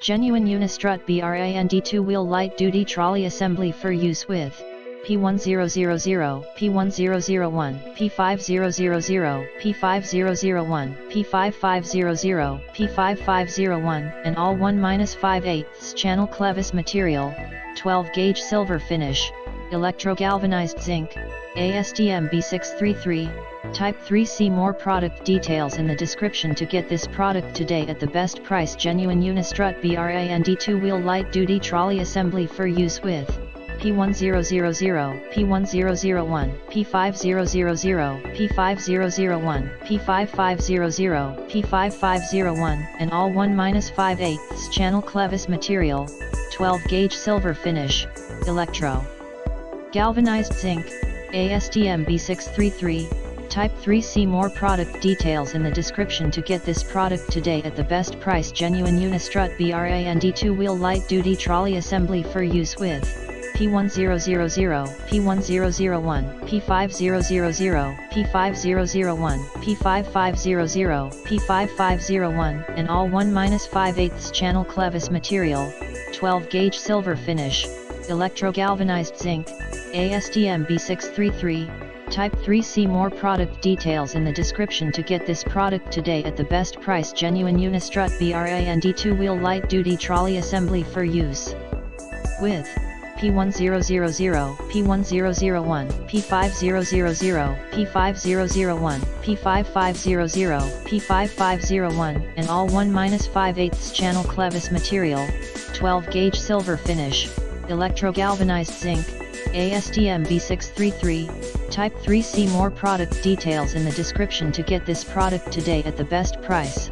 Genuine Unistrut brand two-wheel light-duty trolley assembly for use with P1000, P1001, P5000, P5001, P5500, P5501, and all 1-5/8 channel Clevis material, 12-gauge silver finish, electro-galvanized zinc, ASTM B633, Type 3. See more product details in the description to get this product today at the best price. Genuine Unistrut brand two-wheel light-duty trolley assembly for use with P1000, P1001, P5000, P5001, P5500, P5501, and all 1-5/8 channel Clevis material, 12-gauge silver finish, electro-galvanized zinc, ASTM B633, Type 3. See more product details in the description to get this product today at the best price. Genuine Unistrut brand two-wheel light-duty trolley assembly for use with P1000, P1001, P5000, P5001, P5500, P5501, and all 1-5/8 channel Clevis material, 12-gauge silver finish, electro-galvanized zinc, ASTM B633, Type 3. See more product details in the description to get this product today at the best price. Genuine Unistrut brand two-wheel light-duty trolley assembly for use with P1000, P1001, P5000, P5001, P5500, P5501, and all 1-5/8 channel Clevis material, 12-gauge silver finish, electro-galvanized zinc, ASTM B633, Type 3. See more product details in the description to get this product today at the best price.